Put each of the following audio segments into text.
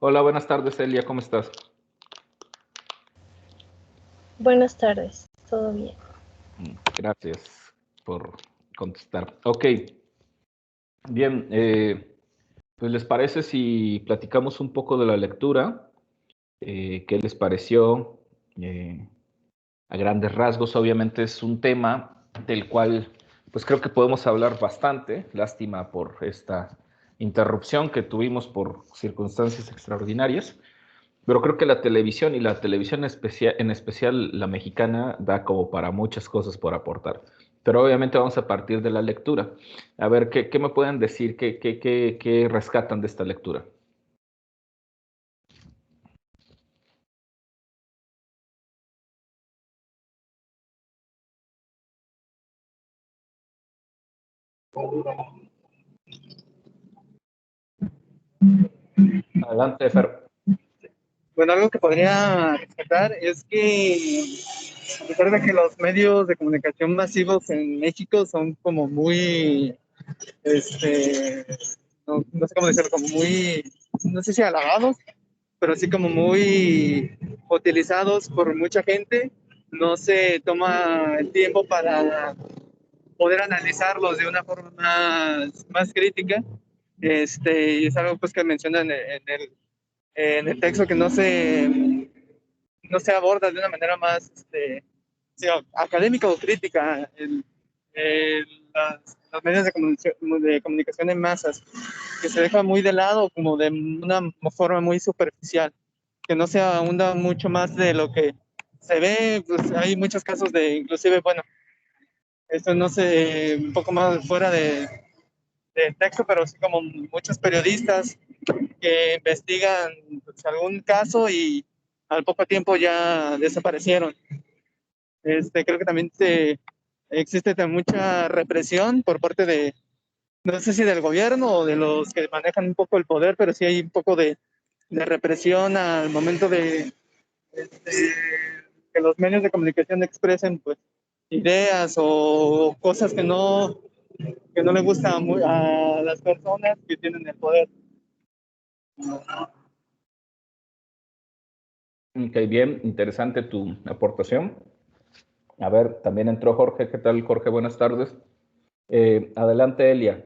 Hola, buenas tardes, Elia, ¿cómo estás? Buenas tardes, todo bien. Gracias por contestar. Ok, bien, pues les parece si platicamos un poco de la lectura. ¿Qué les pareció? Eh, a grandes rasgos, obviamente es un tema del cual pues creo que podemos hablar bastante. Lástima por esta interrupción que tuvimos por circunstancias extraordinarias. Pero creo que la televisión y la televisión en especial la mexicana da como para muchas cosas por aportar. Pero obviamente vamos a partir de la lectura. A ver, ¿qué me pueden decir? ¿Qué rescatan de esta lectura? Adelante, Fer. Bueno, algo que podría rescatar es que, a pesar de que los medios de comunicación masivos en México son como muy, no sé cómo decirlo, como muy, no sé si halagados, pero sí como muy utilizados por mucha gente, no se toma el tiempo para poder analizarlos de una forma más crítica. Y es algo pues que mencionan en el texto que no se aborda de una manera más sí, académica o crítica los medios de comunicación en masas, que se deja muy de lado como de una forma muy superficial, que no se ahonda mucho más de lo que se ve. Pues hay muchos casos de, inclusive, bueno, esto no sé, un poco más fuera del texto, pero sí como muchos periodistas que investigan pues, algún caso y al poco tiempo ya desaparecieron. Creo que también existe mucha represión por parte de, no sé si del gobierno o de los que manejan un poco el poder, pero sí hay un poco de represión al momento de que los medios de comunicación expresen pues ideas o cosas que no le gustan a las personas que tienen el poder. Ok, bien, interesante tu aportación. A ver, también entró Jorge. ¿Qué tal, Jorge? Buenas tardes. Adelante, Elia.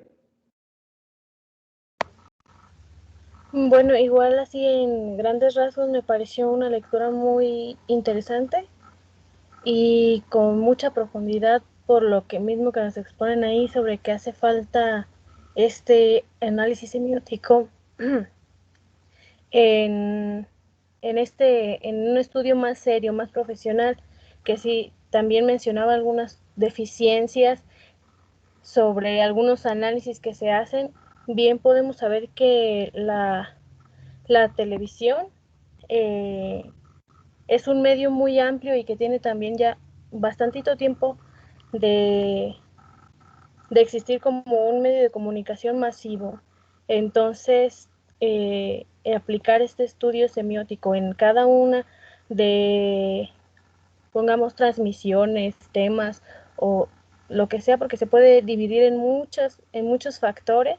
Bueno, igual así en grandes rasgos me pareció una lectura muy interesante y con mucha profundidad por lo que mismo que nos exponen ahí sobre que hace falta este análisis semiótico en, en un estudio más serio, más profesional, que sí también mencionaba algunas deficiencias sobre algunos análisis que se hacen. Bien podemos saber que la televisión eh, es un medio muy amplio y que tiene también ya bastantito tiempo de, de existir como un medio de comunicación masivo. Entonces, aplicar este estudio semiótico en cada una de, pongamos, transmisiones, temas o lo que sea, porque se puede dividir en muchos factores.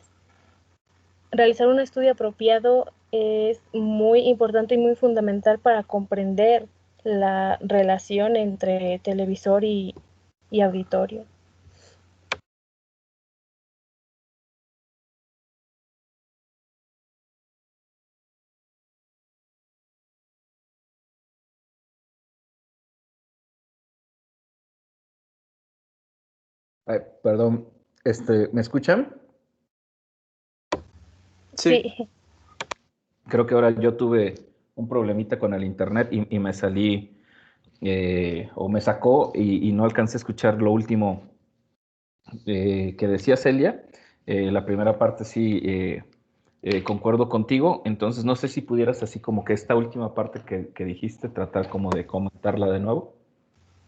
Realizar un estudio apropiado es muy importante y muy fundamental para comprender la relación entre televisor y auditorio. Perdón, ¿me escuchan? Sí. Sí, Creo que ahora yo tuve un problemita con el internet y me salí o me sacó y no alcancé a escuchar lo último que decía Celia. La primera parte sí concuerdo contigo, entonces no sé si pudieras así como que esta última parte que dijiste tratar como de comentarla de nuevo.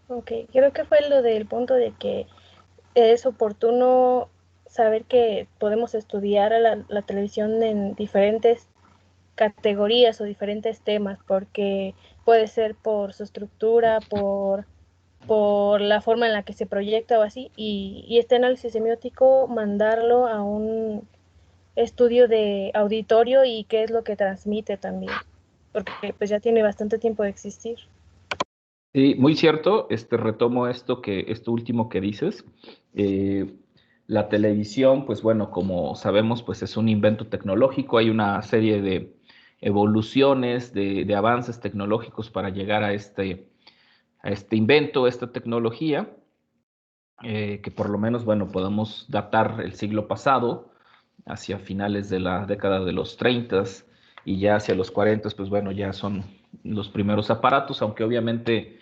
ok. Creo que fue lo del punto de que es oportuno saber que podemos estudiar a la televisión en diferentes categorías o diferentes temas, porque puede ser por su estructura, por la forma en la que se proyecta o así, y este análisis semiótico mandarlo estudio de auditorio y qué es lo que transmite también, porque pues ya tiene bastante tiempo de existir. Sí, muy cierto. Retomo esto último que dices. Eh, la televisión, pues bueno, como sabemos, pues es un invento tecnológico. Hay una serie de evoluciones, de avances tecnológicos para llegar a este invento, a esta tecnología, que por lo menos, bueno, podemos datar el siglo pasado, hacia finales de la década de los 30 y ya hacia los 40, pues bueno, ya son los primeros aparatos, aunque obviamente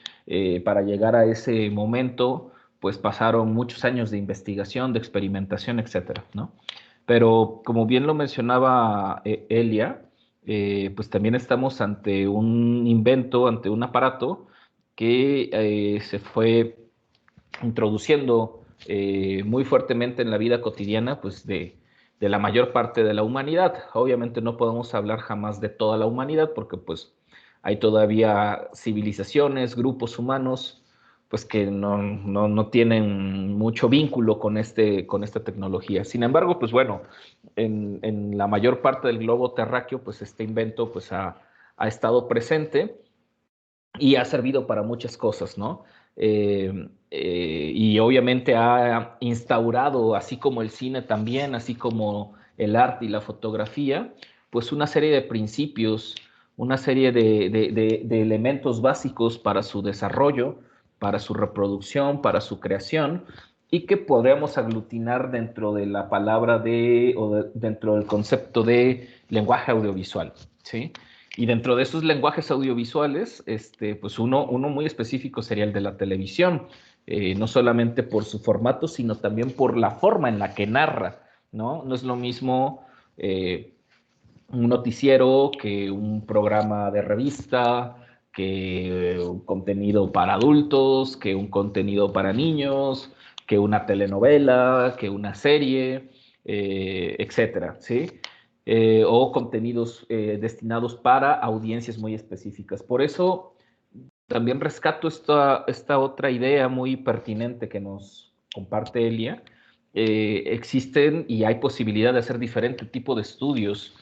para llegar a ese momento, pues pasaron muchos años de investigación, de experimentación, etcétera, ¿no? Pero como bien lo mencionaba Elia, pues también estamos ante un invento, ante un aparato que se fue introduciendo muy fuertemente en la vida cotidiana, pues de la mayor parte de la humanidad. Obviamente no podemos hablar jamás de toda la humanidad porque pues hay todavía civilizaciones, grupos humanos, pues que no tienen mucho vínculo con esta tecnología. Sin embargo, pues bueno, en la mayor parte del globo terráqueo, pues este invento pues ha estado presente y ha servido para muchas cosas, ¿no? Y obviamente ha instaurado, así como el cine también, así como el arte y la fotografía, pues una serie de principios, una serie de elementos básicos para su desarrollo, para su reproducción, para su creación, y que podríamos aglutinar dentro de la palabra dentro del concepto de lenguaje audiovisual, ¿sí? Y dentro de esos lenguajes audiovisuales, pues uno muy específico sería el de la televisión, no solamente por su formato, sino también por la forma en la que narra, ¿no? No es lo mismo un noticiero que un programa de revista, que un contenido para adultos, que un contenido para niños, que una telenovela, que una serie, etcétera, ¿sí? O contenidos destinados para audiencias muy específicas. Por eso también rescato esta otra idea muy pertinente que nos comparte Elia. Existen y hay posibilidad de hacer diferente tipo de estudios,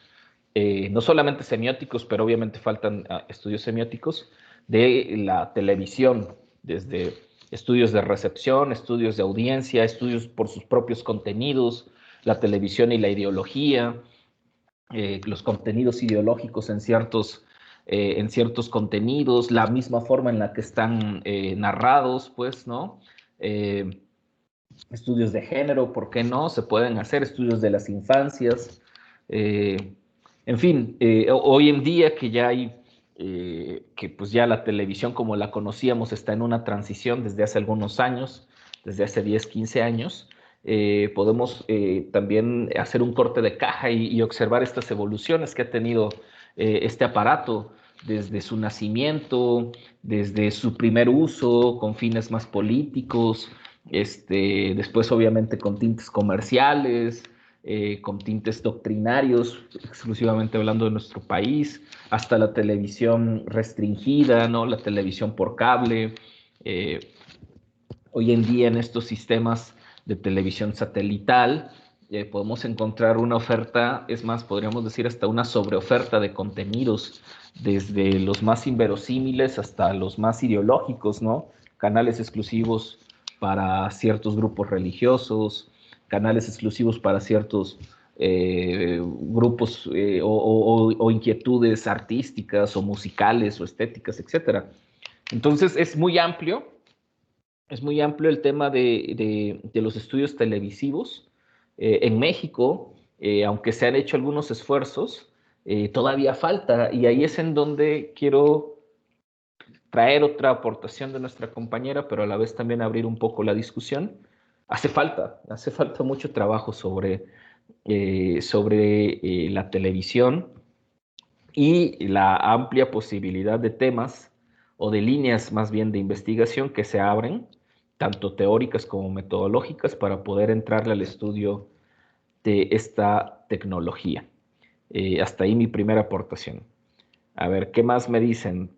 no solamente semióticos, pero obviamente faltan estudios semióticos de la televisión, desde estudios de recepción, estudios de audiencia, estudios por sus propios contenidos, la televisión y la ideología, los contenidos ideológicos en ciertos contenidos, la misma forma en la que están narrados, pues, ¿no? Estudios de género, ¿por qué no? Se pueden hacer estudios de las infancias. En fin, hoy en día que ya hay, que pues ya la televisión como la conocíamos está en una transición desde hace algunos años, desde hace 10, 15 años, podemos también hacer un corte de caja y observar estas evoluciones que ha tenido este aparato desde su nacimiento, desde su primer uso con fines más políticos, después obviamente con tintes comerciales, con tintes doctrinarios, exclusivamente hablando de nuestro país, hasta la televisión restringida, ¿no? La televisión por cable. Eh, Hoy en día en estos sistemas de televisión satelital podemos encontrar una oferta, es más, podríamos decir hasta una sobreoferta de contenidos, desde los más inverosímiles hasta los más ideológicos, ¿no? Canales exclusivos para ciertos grupos religiosos, canales exclusivos para ciertos grupos o inquietudes artísticas o musicales o estéticas, etcétera. Entonces es muy amplio el tema de los estudios televisivos. En México, aunque se han hecho algunos esfuerzos, todavía falta, y ahí es en donde quiero traer otra aportación de nuestra compañera, pero a la vez también abrir un poco la discusión. Hace falta mucho trabajo sobre la televisión y la amplia posibilidad de temas o de líneas más bien de investigación que se abren, tanto teóricas como metodológicas, para poder entrarle al estudio de esta tecnología. Hasta ahí mi primera aportación. A ver, ¿qué más me dicen?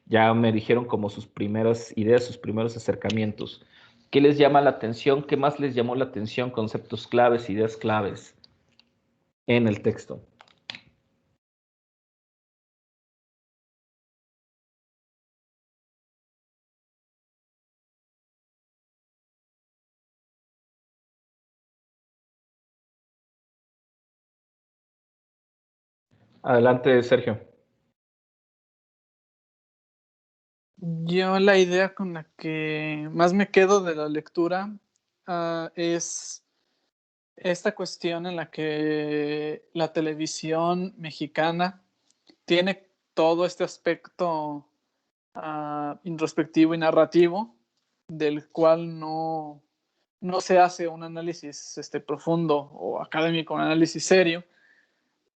Ya me dijeron como sus primeras ideas, sus primeros acercamientos. ¿Qué les llama la atención? ¿Qué más les llamó la atención? Conceptos claves, ideas claves. en el texto. Adelante, Sergio. Yo la idea con la que más me quedo de la lectura es esta cuestión en la que la televisión mexicana tiene todo este aspecto introspectivo y narrativo del cual no se hace un análisis profundo o académico, un análisis serio.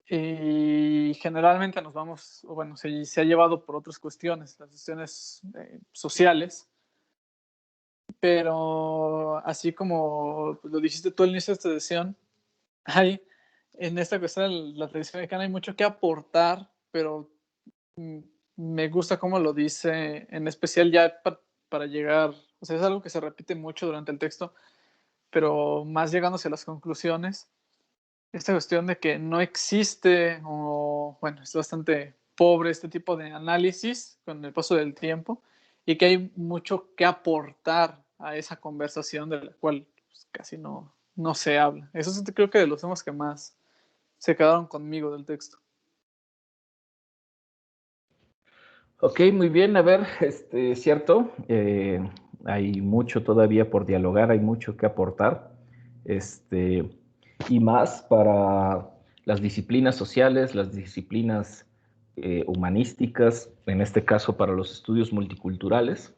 Y generalmente nos vamos, bueno, se ha llevado por otras cuestiones, las cuestiones sociales, pero así como lo dijiste tú al inicio de esta sesión, hay en esta cuestión de la televisión mexicana hay mucho que aportar, pero me gusta cómo lo dice, en especial ya para llegar, o sea, es algo que se repite mucho durante el texto, pero más llegándose a las conclusiones, esta cuestión de que no existe, o bueno, es bastante pobre este tipo de análisis con el paso del tiempo, y que hay mucho que aportar a esa conversación de la cual pues, casi no se habla. Eso es, creo que de los temas que más se quedaron conmigo del texto. Ok, muy bien. A ver, cierto, hay mucho todavía por dialogar, hay mucho que aportar, y más para las disciplinas sociales, las disciplinas humanísticas, en este caso para los estudios multiculturales.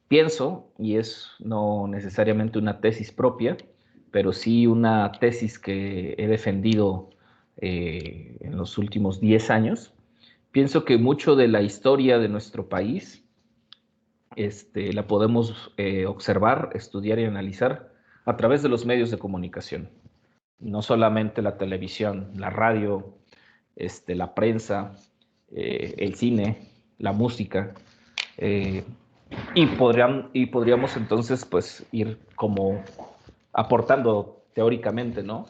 Pienso, y es no necesariamente una tesis propia, pero sí una tesis que he defendido en los últimos 10 años. Pienso que mucho de la historia de nuestro país la podemos observar, estudiar y analizar a través de los medios de comunicación. No solamente la televisión, la radio, la prensa, el cine, la música. Y podríamos entonces pues ir como aportando teóricamente, ¿no?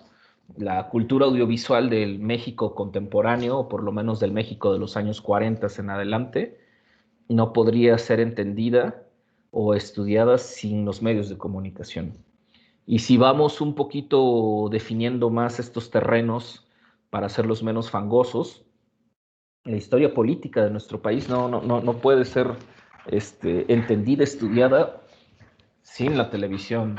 La cultura audiovisual del México contemporáneo, o por lo menos del México de los años 40 en adelante, no podría ser entendida o estudiada sin los medios de comunicación. Y si vamos un poquito definiendo más estos terrenos para hacerlos menos fangosos, la historia política de nuestro país no puede ser entendida, estudiada sin la televisión.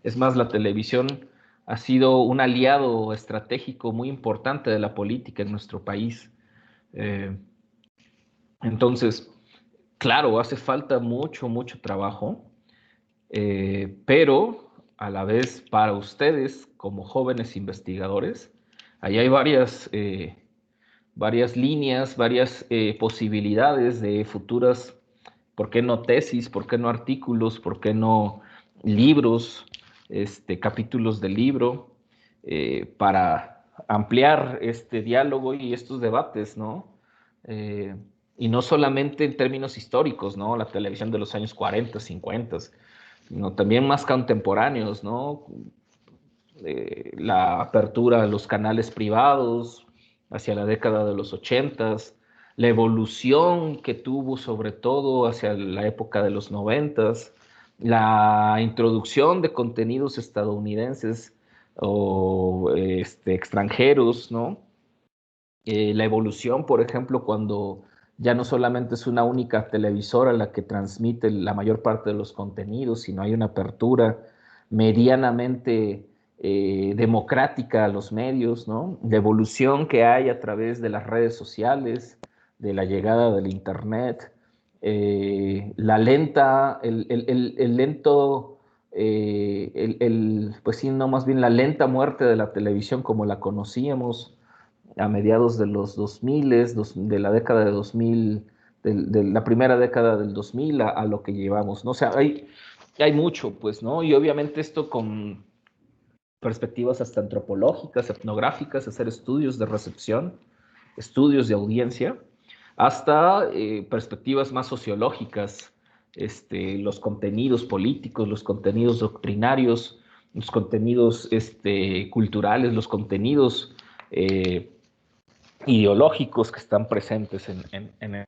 Es más, la televisión ha sido un aliado estratégico muy importante de la política en nuestro país. Entonces, claro, hace falta mucho trabajo, pero a la vez para ustedes como jóvenes investigadores, ahí hay varias líneas, varias posibilidades de futuras, ¿por qué no tesis? ¿Por qué no artículos? ¿Por qué no libros? Capítulos de libro, para ampliar este diálogo y estos debates, ¿no? Y no solamente en términos históricos, ¿no? La televisión de los años 40, 50, sino también más contemporáneos, ¿no? La apertura de los canales privados hacia la década de los 80, la evolución que tuvo sobre todo hacia la época de los 90, la introducción de contenidos estadounidenses o extranjeros, ¿no? La evolución, por ejemplo, cuando ya no solamente es una única televisora la que transmite la mayor parte de los contenidos, sino hay una apertura medianamente democrática a los medios, ¿no? La evolución que hay a través de las redes sociales, de la llegada del Internet, la lenta, el lento, pues sí, no, más bien la lenta muerte de la televisión como la conocíamos a mediados de los 2000, de la década de 2000, de la primera década del 2000 a lo que llevamos, ¿no? O sea, hay mucho, pues, ¿no? Y obviamente esto con perspectivas hasta antropológicas, etnográficas, hacer estudios de recepción, estudios de audiencia, hasta perspectivas más sociológicas, los contenidos políticos, los contenidos doctrinarios, los contenidos culturales, los contenidos ideológicos que están presentes en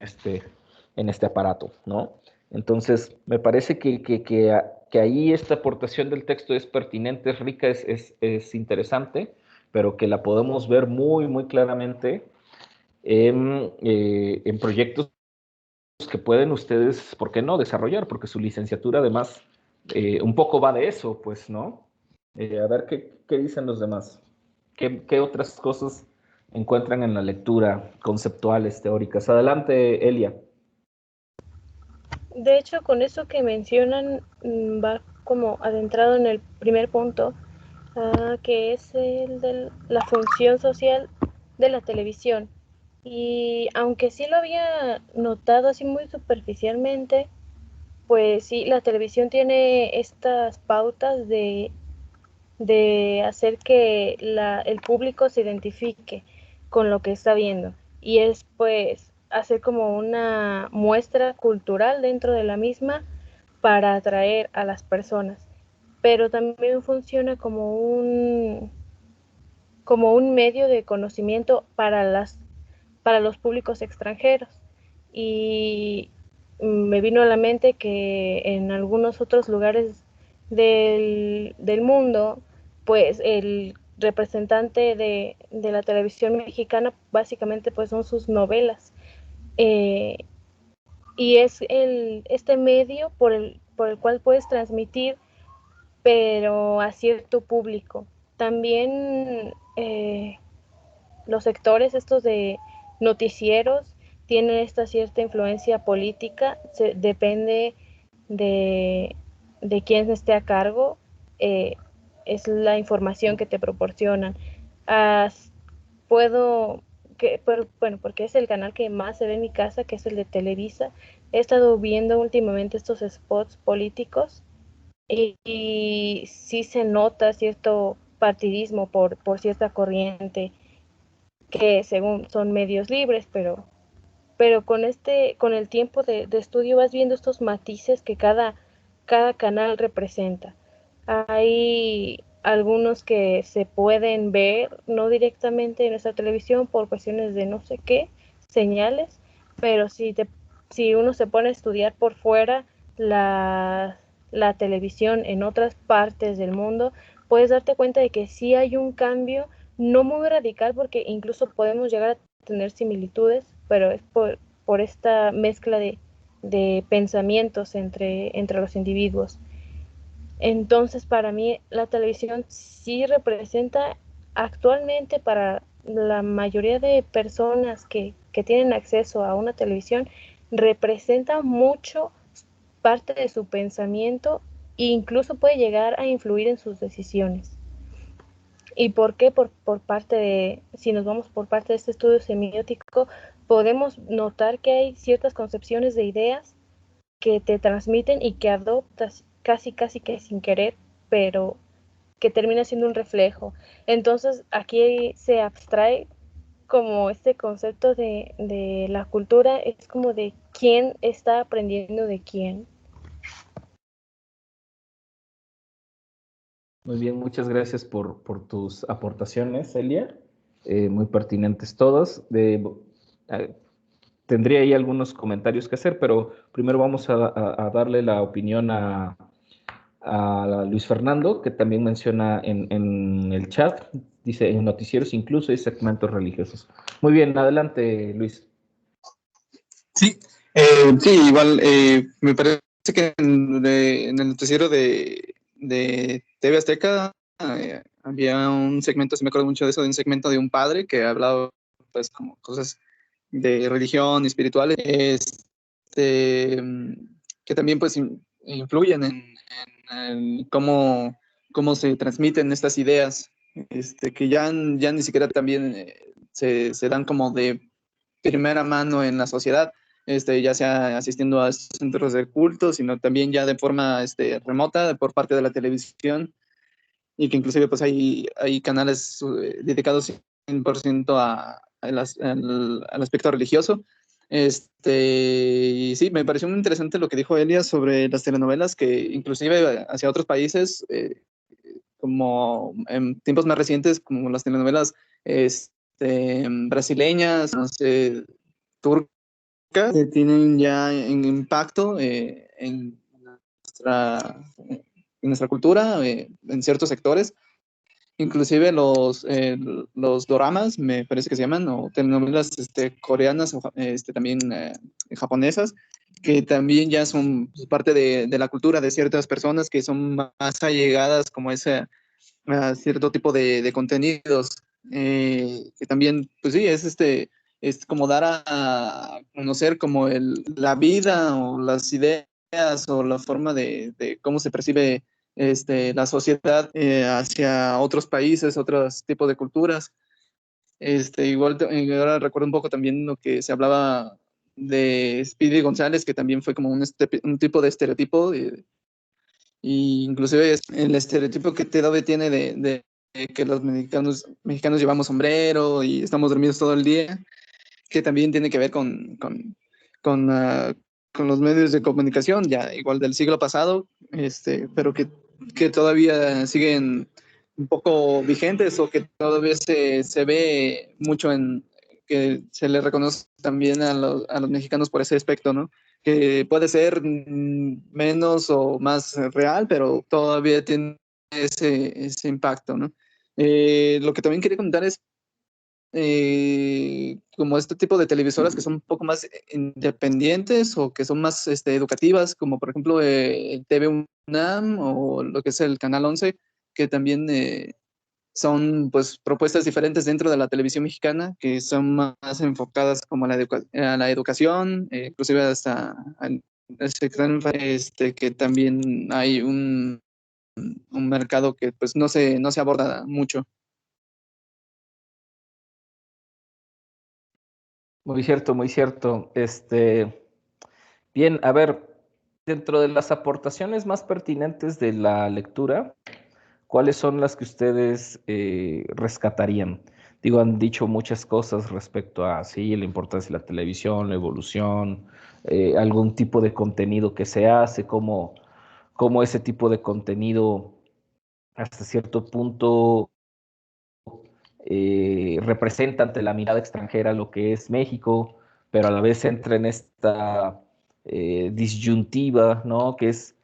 este aparato, ¿no? Entonces, me parece que ahí esta aportación del texto es pertinente, es rica, es interesante, pero que la podemos ver muy, muy claramente en proyectos que pueden ustedes, ¿por qué no?, desarrollar, porque su licenciatura además un poco va de eso, pues, ¿no? A ver, ¿qué dicen los demás? ¿Qué otras cosas encuentran en la lectura, conceptuales, teóricas? Adelante, Elia. De hecho, con eso que mencionan, va como adentrado en el primer punto, que es el de la función social de la televisión. Y aunque sí lo había notado así muy superficialmente, pues sí, la televisión tiene estas pautas de hacer que el público se identifique con lo que está viendo. Y es pues hacer como una muestra cultural dentro de la misma para atraer a las personas. Pero también funciona como un medio de conocimiento para los públicos extranjeros. Y me vino a la mente que en algunos otros lugares del mundo, pues el representante de la televisión mexicana básicamente pues son sus novelas. Eh, y es este medio por el cual puedes transmitir, pero a cierto público. También los sectores estos de noticieros tienen esta cierta influencia política, depende de quién esté a cargo, eh, es la información que te proporcionan. Puedo, bueno, porque es el canal que más se ve en mi casa, que es el de Televisa, he estado viendo últimamente estos spots políticos y sí se nota cierto partidismo por cierta corriente que según son medios libres, pero con el tiempo de estudio vas viendo estos matices que cada canal representa. Hay algunos que se pueden ver, no directamente en nuestra televisión por cuestiones de no sé qué, señales, pero si uno se pone a estudiar por fuera la televisión en otras partes del mundo, puedes darte cuenta de que sí hay un cambio, no muy radical, porque incluso podemos llegar a tener similitudes, pero es por esta mezcla de pensamientos entre los individuos. Entonces, para mí, la televisión sí representa actualmente para la mayoría de personas que tienen acceso a una televisión, representa mucho parte de su pensamiento e incluso puede llegar a influir en sus decisiones. ¿Y por qué? Por parte si nos vamos por parte de este estudio semiótico, podemos notar que hay ciertas concepciones de ideas que te transmiten y que adoptas casi que sin querer, pero que termina siendo un reflejo. Entonces aquí se abstrae como este concepto de la cultura, es como de quién está aprendiendo de quién. Muy bien, muchas gracias por tus aportaciones, Elia. Muy pertinentes todas. Tendría ahí algunos comentarios que hacer, pero primero vamos a darle la opinión a Luis Fernando, que también menciona en el chat, dice en noticieros incluso hay segmentos religiosos. Muy bien, adelante, Luis. Sí, sí, igual me parece que en el noticiero de TV Azteca había un segmento, si me acuerdo mucho de eso, de un segmento de un padre que hablaba pues como cosas de religión y espirituales, que también pues influyen en cómo se transmiten estas ideas, que ya ni siquiera también se dan como de primera mano en la sociedad, ya sea asistiendo a estos centros de culto, sino también ya de forma remota por parte de la televisión, y que inclusive pues hay canales dedicados 100% al aspecto religioso. Y sí, me pareció muy interesante lo que dijo Elia sobre las telenovelas, que inclusive hacia otros países como en tiempos más recientes, como las telenovelas brasileñas, no sé, turcas, tienen ya un impacto nuestra, en nuestra cultura, en ciertos sectores. Inclusive los doramas, me parece que se llaman, o telenovelas coreanas o también japonesas, que también ya son parte de la cultura de ciertas personas que son más allegadas como a cierto tipo de contenidos, que también, pues sí, es como dar a conocer como la vida o las ideas o la forma de cómo se percibe la sociedad hacia otros países, otros tipos de culturas. Igual ahora recuerdo un poco también lo que se hablaba de Speedy González, que también fue como un tipo de estereotipo, y inclusive el estereotipo que TW tiene de que los mexicanos llevamos sombrero y estamos dormidos todo el día, que también tiene que ver con, ah, con los medios de comunicación, ya igual del siglo pasado, pero que todavía siguen un poco vigentes o que todavía se ve mucho que se le reconoce también a los mexicanos por ese aspecto, ¿no? Que puede ser menos o más real, pero todavía tiene ese impacto, ¿no? Lo que también quería comentar es como este tipo de televisoras que son un poco más independientes o que son más educativas, como por ejemplo el TV UNAM o lo que es el Canal 11, que también son pues propuestas diferentes dentro de la televisión mexicana, que son más enfocadas como a a la educación, inclusive hasta al sector, que también hay un mercado que pues no se aborda mucho. Muy cierto, muy cierto. Bien, a ver, dentro de las aportaciones más pertinentes de la lectura, ¿cuáles son las que ustedes rescatarían? Digo, han dicho muchas cosas respecto a, sí, la importancia de la televisión, la evolución, algún tipo de contenido que se hace, cómo ese tipo de contenido hasta cierto punto representa ante la mirada extranjera lo que es México, pero a la vez entra en esta disyuntiva, ¿no? Que es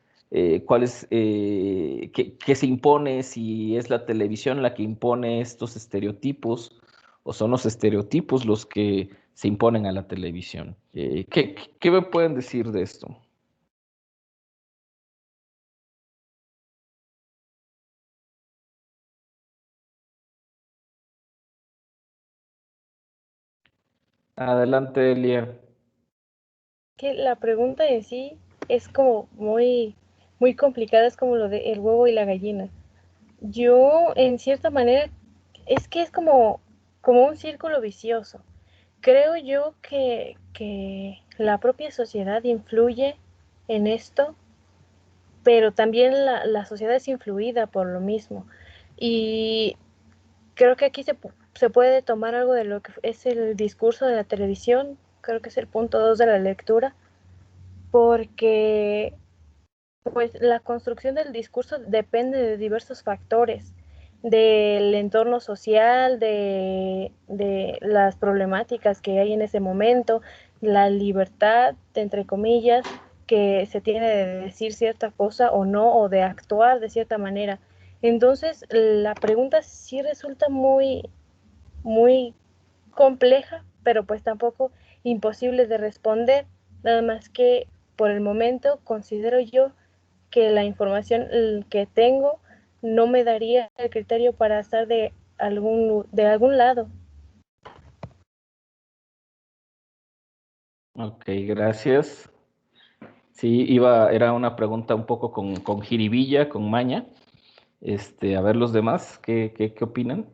cuál es, qué se impone, si es la televisión la que impone estos estereotipos o son los estereotipos los que se imponen a la televisión. ¿Qué me pueden decir de esto? Adelante, Elia. Que la pregunta en sí es como muy complicada, es como lo de el huevo y la gallina. Yo, en cierta manera, es que es como un círculo vicioso. Creo yo que la propia sociedad influye en esto, pero también la sociedad es influida por lo mismo. Y creo que aquí se puede tomar algo de lo que es el discurso de la televisión, creo que es el punto 2 de la lectura, porque pues la construcción del discurso depende de diversos factores, del entorno social, de las problemáticas que hay en ese momento, la libertad, entre comillas, que se tiene de decir cierta cosa o no, o de actuar de cierta manera. Entonces, la pregunta sí resulta muy compleja, pero pues tampoco imposible de responder, nada más que por el momento considero yo que la información que tengo no me daría el criterio para estar de algún lado. Ok, gracias. Sí, era una pregunta un poco con jiribilla, con maña. A ver los demás, ¿qué opinan?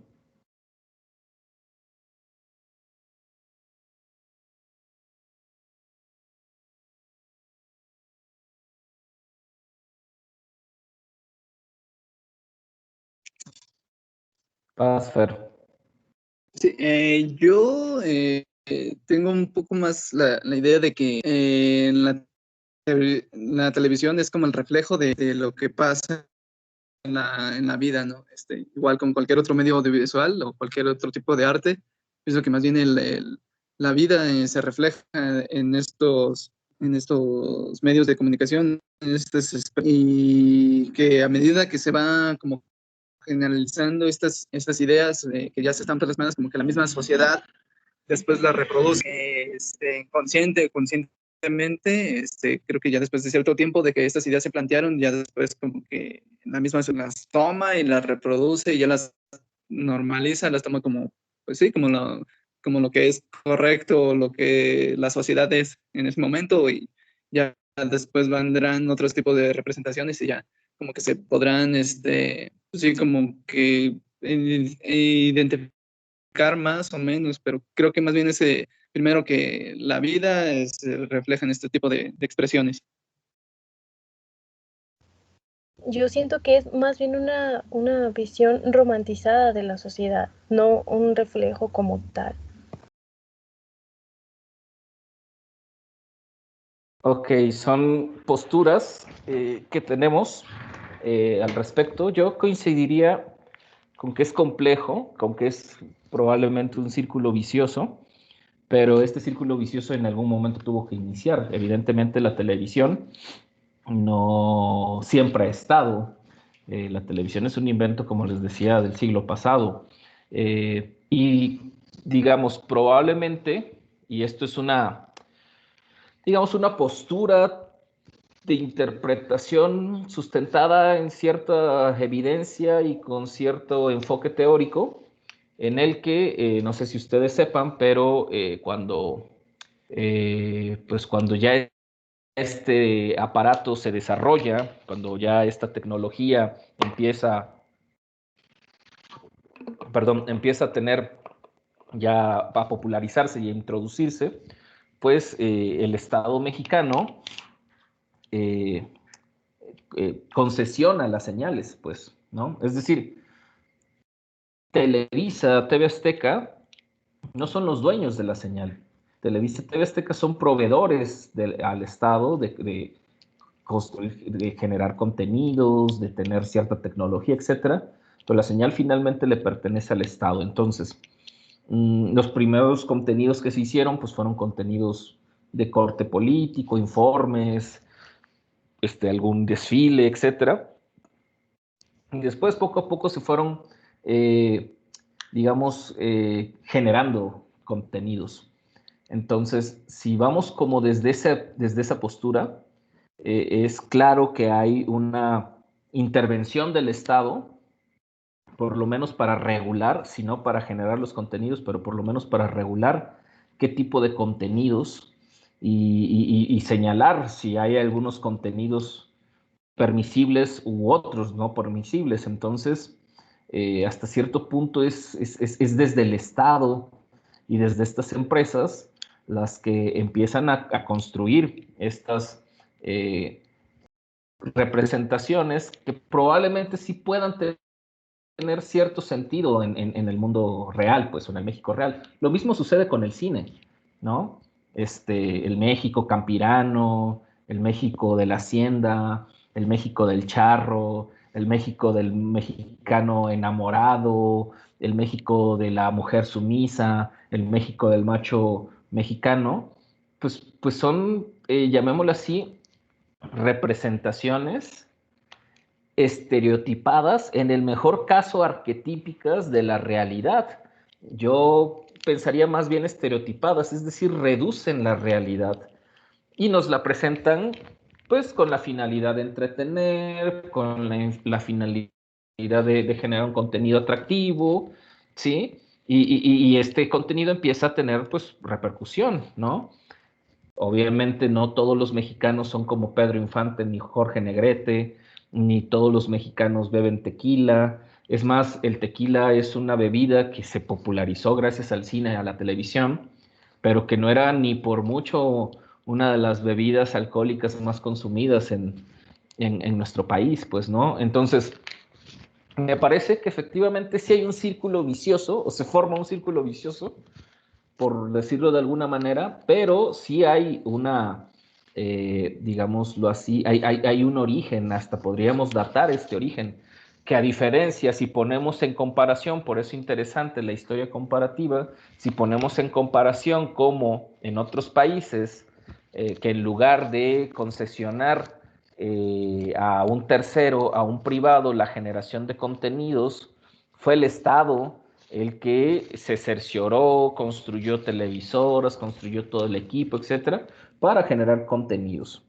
Paz, Fer. Sí, yo tengo un poco más la idea de que la televisión es como el reflejo de lo que pasa en la vida, ¿no? Igual con cualquier otro medio audiovisual o cualquier otro tipo de arte, pienso que más bien la vida se refleja en estos medios de comunicación, y que a medida que se va como generalizando estas ideas que ya se están plasmadas, como que la misma sociedad después las reproduce consciente o conscientemente. Creo que ya después de cierto tiempo de que estas ideas se plantearon, ya después como que la misma se las toma y las reproduce y ya las normaliza, las toma como, pues sí, como lo que es correcto, lo que la sociedad es en ese momento, y ya después vendrán otros tipos de representaciones y ya como que se podrán, pues sí, como que identificar más o menos, pero creo que más bien ese primero que la vida refleja en este tipo de expresiones. Yo siento que es más bien una visión romantizada de la sociedad, no un reflejo como tal. Ok, son posturas que tenemos al respecto. Yo coincidiría con que es complejo, con que es probablemente un círculo vicioso, pero este círculo vicioso en algún momento tuvo que iniciar. Evidentemente la televisión no siempre ha estado. La televisión es un invento, como les decía, del siglo pasado. Y digamos, probablemente, y esto es digamos, una postura de interpretación sustentada en cierta evidencia y con cierto enfoque teórico, en el que, no sé si ustedes sepan, pero pues cuando ya este aparato se desarrolla, cuando ya esta tecnología empieza a tener, ya a popularizarse y a introducirse, pues el Estado mexicano eh, concesiona las señales, pues, ¿no? Es decir, Televisa, TV Azteca, no son los dueños de la señal. Televisa y TV Azteca son proveedores al Estado de generar contenidos, de tener cierta tecnología, etcétera, pero la señal finalmente le pertenece al Estado. Entonces, los primeros contenidos que se hicieron, pues fueron contenidos de corte político, informes, algún desfile, etcétera. Y después, poco a poco, se fueron, digamos, generando contenidos. Entonces, si vamos como desde esa postura, es claro que hay una intervención del Estado, por lo menos para regular, si no para generar los contenidos, pero por lo menos para regular qué tipo de contenidos y señalar si hay algunos contenidos permisibles u otros no permisibles. Entonces, hasta cierto punto es desde el Estado y desde estas empresas las que empiezan a construir estas representaciones que probablemente sí puedan tener cierto sentido en el mundo real, pues, o en el México real. Lo mismo sucede con el cine, ¿no? El México campirano, el México de la hacienda, el México del charro, el México del mexicano enamorado, el México de la mujer sumisa, el México del macho mexicano, pues son, llamémoslo así, representaciones estereotipadas, en el mejor caso arquetípicas de la realidad. Yo pensaría más bien estereotipadas, es decir, reducen la realidad y nos la presentan pues con la finalidad de entretener, con la finalidad de generar un contenido atractivo, ¿sí? Y este contenido empieza a tener pues repercusión, ¿no? Obviamente no todos los mexicanos son como Pedro Infante ni Jorge Negrete, ni todos los mexicanos beben tequila. Es más, el tequila es una bebida que se popularizó gracias al cine y a la televisión, pero que no era ni por mucho una de las bebidas alcohólicas más consumidas en nuestro país, pues, ¿no? Entonces, me parece que efectivamente sí hay un círculo vicioso, o se forma un círculo vicioso, por decirlo de alguna manera, pero sí hay digámoslo así, hay un origen, hasta podríamos datar este origen. que a diferencia, si ponemos en comparación, por eso interesante la historia comparativa, si ponemos en comparación como en otros países, que en lugar de concesionar a un tercero, a un privado, la generación de contenidos, fue el Estado el que se cercioró, construyó televisoras, construyó todo el equipo, etcétera, para generar contenidos.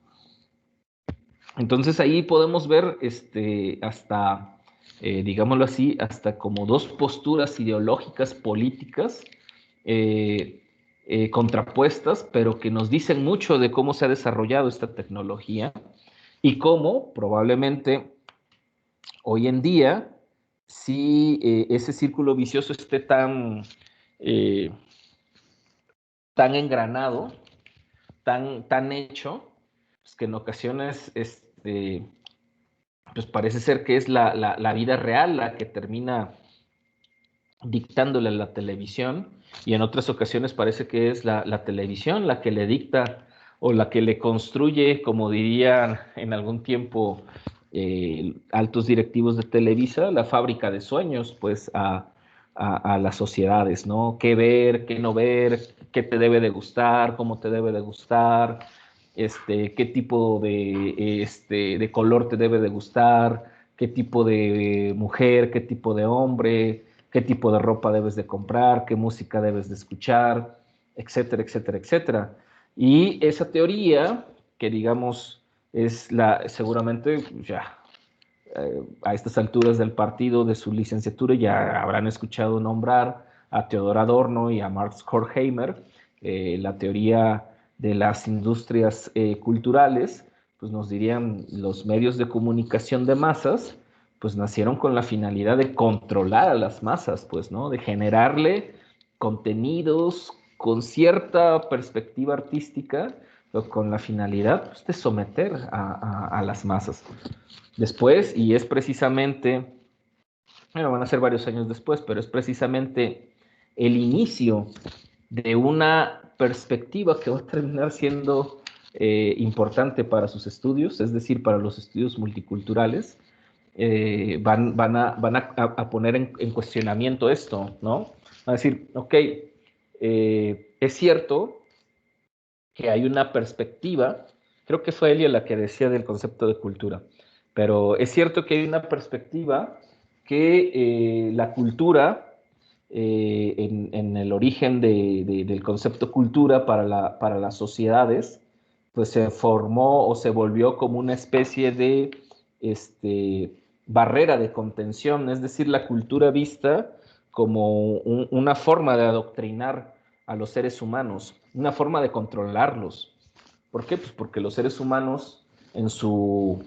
Entonces ahí podemos ver hasta, digámoslo así, hasta como dos posturas ideológicas políticas contrapuestas, pero que nos dicen mucho de cómo se ha desarrollado esta tecnología y cómo probablemente hoy en día, si ese círculo vicioso esté eh, tan engranado, tan hecho, pues que en ocasiones pues parece ser que es la vida real la que termina dictándole a la televisión, y en otras ocasiones parece que es la televisión la que le dicta o la que le construye, como dirían en algún tiempo altos directivos de Televisa, la fábrica de sueños, pues a las sociedades, ¿no? Qué ver, qué no ver, qué te debe de gustar, cómo te debe de gustar, qué tipo de color te debe de gustar, qué tipo de mujer, qué tipo de hombre, qué tipo de ropa debes de comprar, qué música debes de escuchar, etcétera, etcétera, etcétera. Y esa teoría, que digamos es seguramente ya a estas alturas del partido de su licenciatura ya habrán escuchado nombrar a Theodor Adorno y a Max Horkheimer, la teoría de las industrias culturales, pues nos dirían los medios de comunicación de masas, pues nacieron con la finalidad de controlar a las masas, pues, ¿no? De generarle contenidos con cierta perspectiva artística, pero con la finalidad pues, de someter a las masas. Después, y es precisamente, bueno, van a ser varios años después, pero es precisamente el inicio de una perspectiva que va a terminar siendo importante para sus estudios, es decir, para los estudios multiculturales. Van a poner en cuestionamiento esto, ¿no? Van a decir, ok, es cierto que hay una perspectiva, creo que fue Elia la que decía del concepto de cultura, pero es cierto que hay una perspectiva que la cultura, en el origen del concepto cultura para las sociedades, pues se formó o se volvió como una especie de barrera de contención, es decir, la cultura vista como una forma de adoctrinar a los seres humanos, una forma de controlarlos. ¿Por qué? Pues porque los seres humanos, en su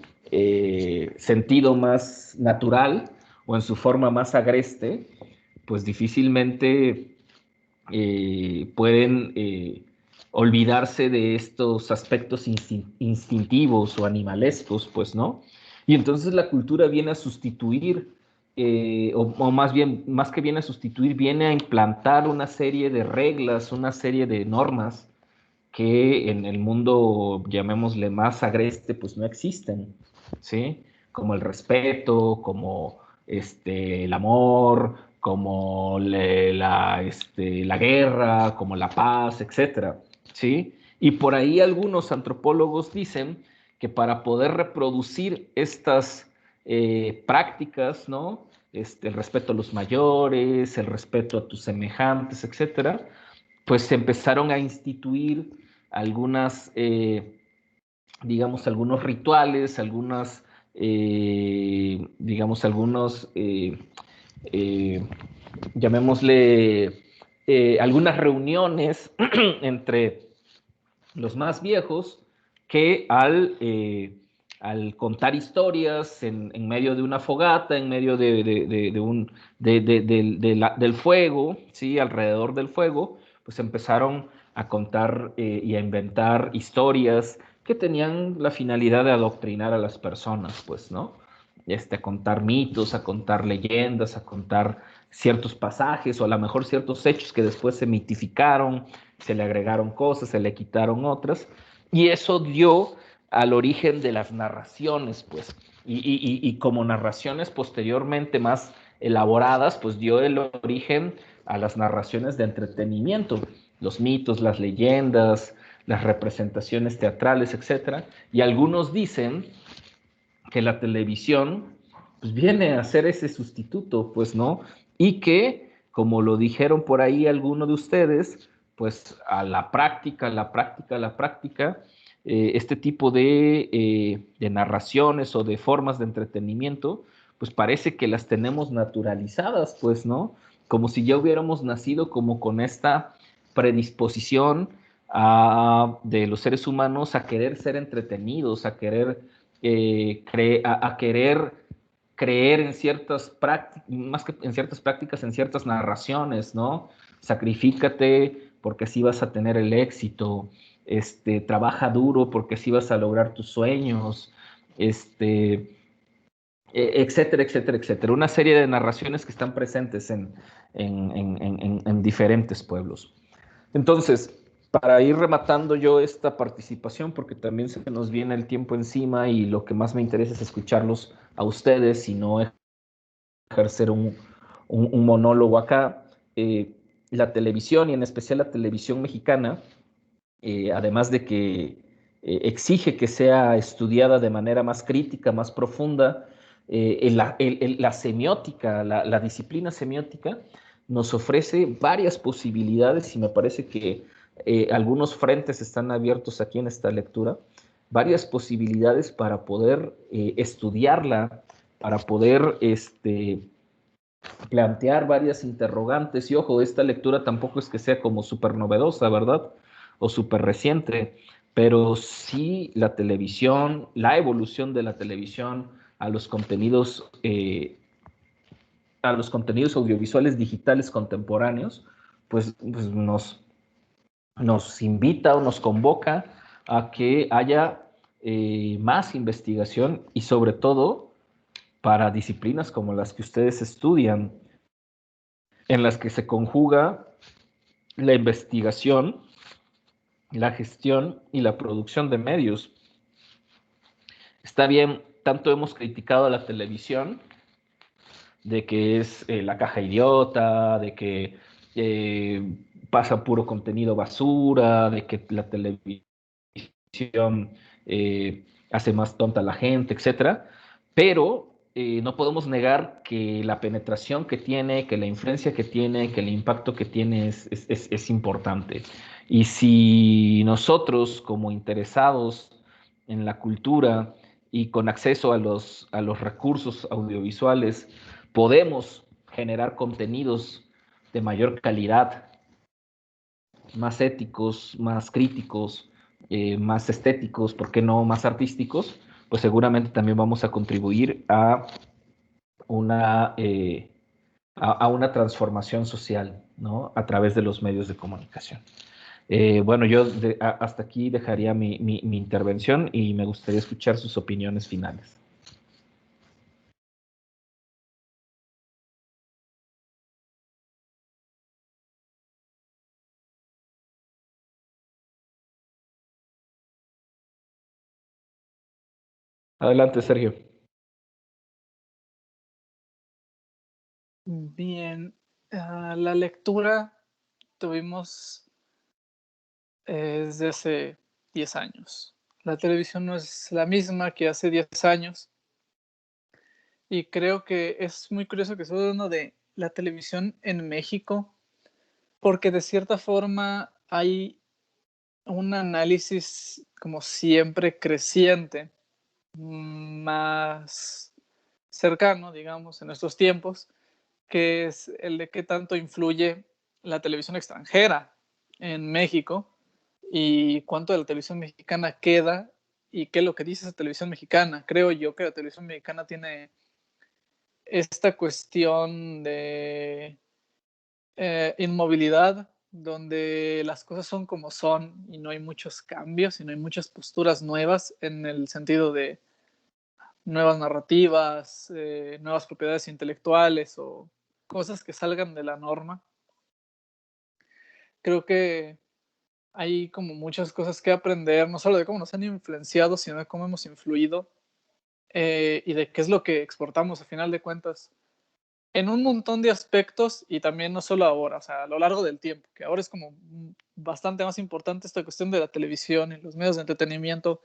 sentido más natural o en su forma más agreste, pues difícilmente pueden olvidarse de estos aspectos instintivos o animalescos, pues, ¿no? Y entonces la cultura viene a sustituir, o más bien, más que viene a sustituir, viene a implantar una serie de reglas, una serie de normas que en el mundo, llamémosle más agreste, pues no existen, ¿sí? Como el respeto, como el amor, como la guerra, como la paz, etcétera, ¿sí? Y por ahí algunos antropólogos dicen que para poder reproducir estas prácticas, ¿no? El respeto a los mayores, el respeto a tus semejantes, etcétera, pues se empezaron a instituir algunas, digamos, algunos rituales, algunas, digamos, algunos, llamémosle, algunas reuniones entre los más viejos que al contar historias en medio de una fogata, en medio del fuego, ¿sí? Alrededor del fuego, pues empezaron a contar y a inventar historias que tenían la finalidad de adoctrinar a las personas, pues, ¿no? A contar mitos, a contar leyendas, a contar ciertos pasajes o a lo mejor ciertos hechos que después se mitificaron, se le agregaron cosas, se le quitaron otras, y eso dio al origen de las narraciones, pues. y como narraciones posteriormente más elaboradas, pues dio el origen a las narraciones de entretenimiento, los mitos, las leyendas, las representaciones teatrales, etcétera. Y algunos dicen que la televisión pues, viene a ser ese sustituto, pues, ¿no? Y que, como lo dijeron por ahí algunos de ustedes, pues a la práctica, este tipo de narraciones o de formas de entretenimiento, pues parece que las tenemos naturalizadas, pues, ¿no? Como si ya hubiéramos nacido como con esta predisposición de los seres humanos a querer ser entretenidos, a querer a querer creer en ciertas prácticas, más que en ciertas prácticas, en ciertas narraciones, ¿no? Sacrifícate porque así vas a tener el éxito, trabaja duro porque así vas a lograr tus sueños, etcétera, etcétera, etcétera. Una serie de narraciones que están presentes en diferentes pueblos. Entonces, para ir rematando yo esta participación, porque también se nos viene el tiempo encima y lo que más me interesa es escucharlos a ustedes y no ejercer un monólogo acá. La televisión y en especial la televisión mexicana, además de que exige que sea estudiada de manera más crítica, más profunda, la semiótica, la disciplina semiótica, nos ofrece varias posibilidades y me parece que algunos frentes están abiertos aquí en esta lectura, varias posibilidades para poder estudiarla, para poder plantear varias interrogantes. Y ojo, esta lectura tampoco es que sea como súper novedosa, ¿verdad? O súper reciente, pero sí la televisión, la evolución de la televisión a los contenidos audiovisuales digitales contemporáneos, pues nos invita o nos convoca a que haya más investigación y sobre todo para disciplinas como las que ustedes estudian, en las que se conjuga la investigación, la gestión y la producción de medios. Está bien, tanto hemos criticado a la televisión de que es la caja idiota, de que pasa puro contenido basura, de que la televisión hace más tonta a la gente, etcétera. Pero no podemos negar que la penetración que tiene, que la influencia que tiene, que el impacto que tiene es importante. Y si nosotros, como interesados en la cultura y con acceso a los recursos audiovisuales, podemos generar contenidos de mayor calidad, más éticos, más críticos, más estéticos, ¿por qué no más artísticos? Pues seguramente también vamos a contribuir una, eh, a una transformación social, ¿no? A través de los medios de comunicación. Bueno, yo hasta aquí dejaría mi intervención y me gustaría escuchar sus opiniones finales. Adelante, Sergio. Bien, la lectura tuvimos desde hace 10 años. La televisión no es la misma que hace 10 años. Y creo que es muy curioso que estoy hablando de la televisión en México, porque de cierta forma hay un análisis como siempre creciente, más cercano, digamos, en estos tiempos, que es el de qué tanto influye la televisión extranjera en México y cuánto de la televisión mexicana queda y qué es lo que dice esa televisión mexicana. Creo yo que la televisión mexicana tiene esta cuestión de inmovilidad, donde las cosas son como son y no hay muchos cambios y no hay muchas posturas nuevas en el sentido de nuevas narrativas, nuevas propiedades intelectuales o cosas que salgan de la norma. Creo que hay como muchas cosas que aprender, no solo de cómo nos han influenciado, sino de cómo hemos influido y de qué es lo que exportamos a final de cuentas en un montón de aspectos, y también no solo ahora, o sea, a lo largo del tiempo, que ahora es como bastante más importante esta cuestión de la televisión y los medios de entretenimiento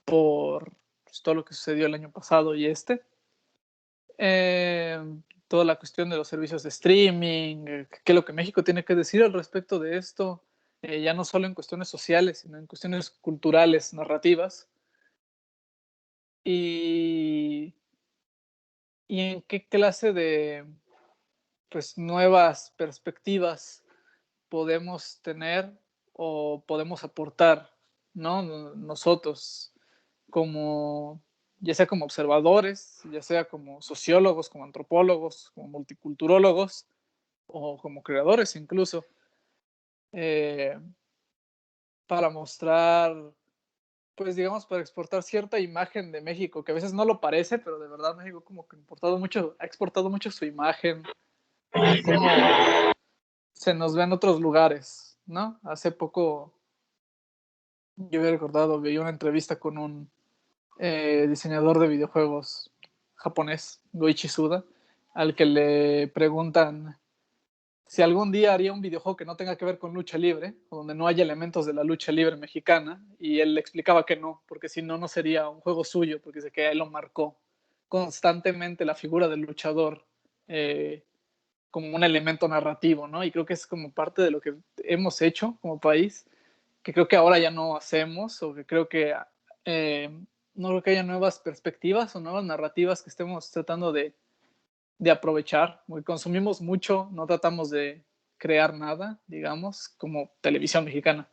por pues, todo lo que sucedió el año pasado y eh, toda la cuestión de los servicios de streaming, qué es lo que México tiene que decir al respecto de esto, ya no solo en cuestiones sociales, sino en cuestiones culturales, narrativas, y, y en qué clase de pues, nuevas perspectivas podemos tener o podemos aportar, ¿no? Nosotros, como, ya sea como observadores, ya sea como sociólogos, como antropólogos, como multiculturólogos o como creadores incluso, eh, para mostrar, pues digamos, para exportar cierta imagen de México, que a veces no lo parece, pero de verdad México como que ha exportado mucho su imagen, como se nos ve en otros lugares, ¿no? Hace poco yo había recordado, veía una entrevista con un diseñador de videojuegos japonés, Goichi Suda, al que le preguntan si algún día haría un videojuego que no tenga que ver con lucha libre, o donde no haya elementos de la lucha libre mexicana, y él le explicaba que no, porque si no, no sería un juego suyo, porque dice que él lo marcó constantemente la figura del luchador como un elemento narrativo, ¿no? Y creo que es como parte de lo que hemos hecho como país, que creo que ahora ya no hacemos, o que creo que eh, no creo que haya nuevas perspectivas o nuevas narrativas que estemos tratando de aprovechar, porque consumimos mucho, no tratamos de crear nada, digamos, como televisión mexicana.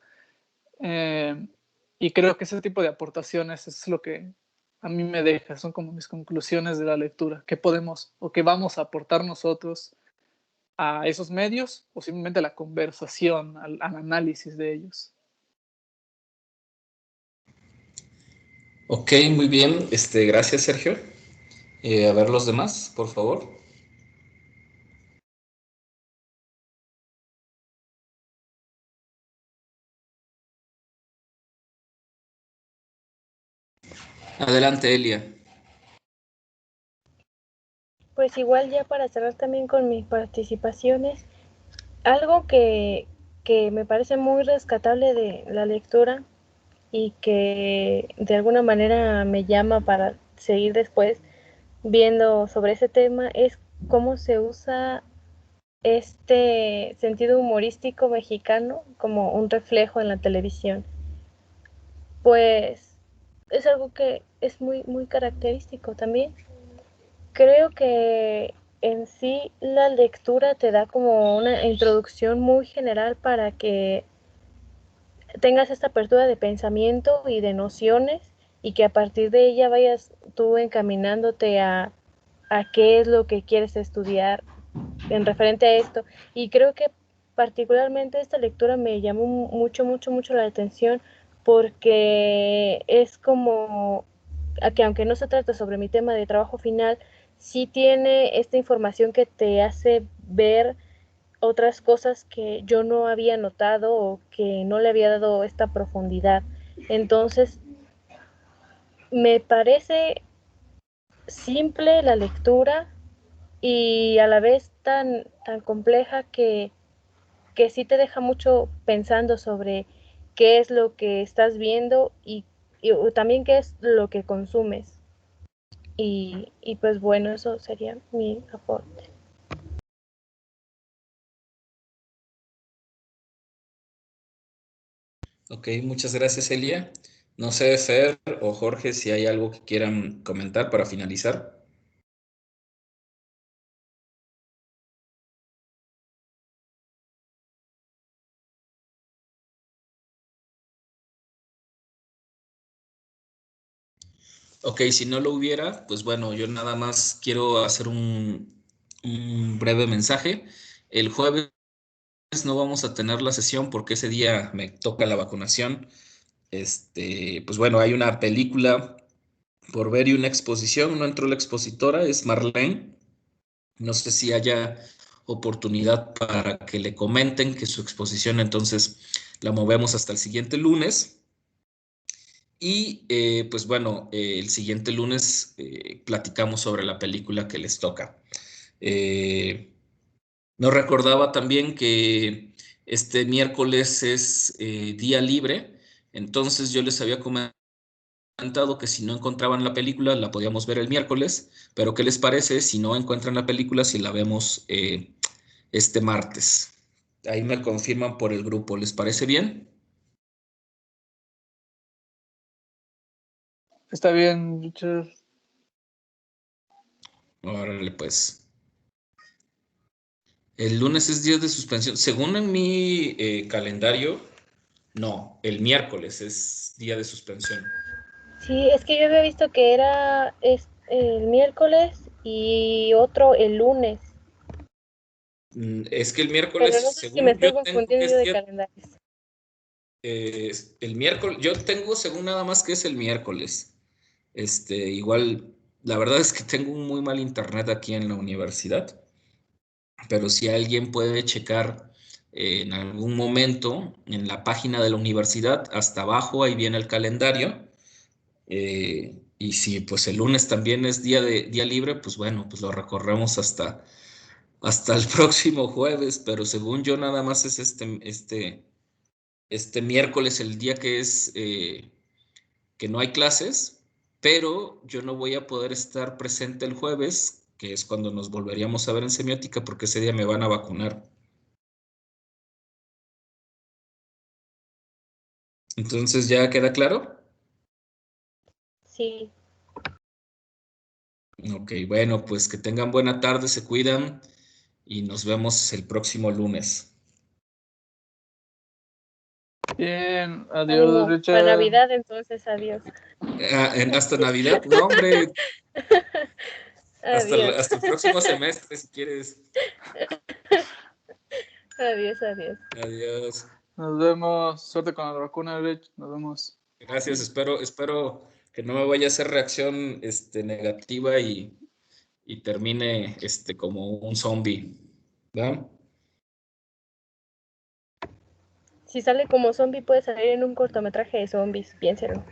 Y creo que ese tipo de aportaciones es lo que a mí me deja, son como mis conclusiones de la lectura, qué podemos o qué vamos a aportar nosotros a esos medios o simplemente a la conversación, al análisis de ellos. Ok, muy bien. Gracias, Sergio. A ver los demás, por favor. Adelante, Elia. Pues igual ya para cerrar también con mis participaciones, algo que me parece muy rescatable de la lectura y que de alguna manera me llama para seguir después viendo sobre ese tema es cómo se usa este sentido humorístico mexicano como un reflejo en la televisión. Pues es algo que es muy característico también. Creo que en sí la lectura te da como una introducción muy general para que tengas esta apertura de pensamiento y de nociones y que a partir de ella vayas tú encaminándote a qué es lo que quieres estudiar en referente a esto. Y creo que particularmente esta lectura me llamó mucho la atención porque es como a que aunque no se trata sobre mi tema de trabajo final, sí tiene esta información que te hace ver otras cosas que yo no había notado o que no le había dado esta profundidad. Entonces, me parece simple la lectura y a la vez tan compleja que sí te deja mucho pensando sobre qué es lo que estás viendo y también qué es lo que consumes. Y pues bueno, eso sería mi aporte. Ok, muchas gracias, Elia. No sé, Fer o Jorge, si hay algo que quieran comentar para finalizar. Ok, si no lo hubiera, pues bueno, yo nada más quiero hacer un breve mensaje. El jueves no vamos a tener la sesión porque ese día me toca la vacunación. Pues bueno, hay una película por ver y una exposición. No entró la expositora, es Marlene. No sé si haya oportunidad para que le comenten que su exposición entonces la movemos hasta el siguiente lunes. Y pues bueno, el siguiente lunes platicamos sobre la película que les toca. No recordaba también que este miércoles es día libre, entonces yo les había comentado que si no encontraban la película la podíamos ver el miércoles, pero ¿qué les parece si no encuentran la película si la vemos este martes? Ahí me confirman por el grupo, ¿les parece bien? Está bien, Richard. Órale, pues. El lunes es día de suspensión. Según en mi calendario, no, el miércoles es día de suspensión. Sí, es que yo había visto que era el miércoles y otro el lunes, Es que el pero miércoles, no sé si me según yo estoy tengo que confundiendo es de día, calendarios. el miércoles, yo tengo según nada más que es el miércoles. Igual, la verdad es que tengo un muy mal internet aquí en la universidad, pero si alguien puede checar en algún momento en la página de la universidad, hasta abajo, ahí viene el calendario. Y si pues el lunes también es día libre, pues bueno, pues lo recorremos hasta el próximo jueves, pero según yo nada más es este miércoles el día que es que no hay clases, pero yo no voy a poder estar presente el jueves, que es cuando nos volveríamos a ver en semiótica, porque ese día me van a vacunar. Entonces, ¿ya queda claro? Sí, Ok, bueno, pues que tengan buena tarde, se cuidan y nos vemos el próximo lunes. Bien, adiós, ánimo. Para Richard. Navidad, entonces, adiós. Hasta Navidad, no, hombre, Adiós, hasta el próximo semestre, si quieres. adiós, adiós. Adiós. Nos vemos. Suerte con la vacuna, Rich. Nos vemos. Gracias, espero que no me vaya a hacer reacción negativa y termine como un zombie. ¿Va? Si sale como zombie, puede salir en un cortometraje de zombies, piénselo.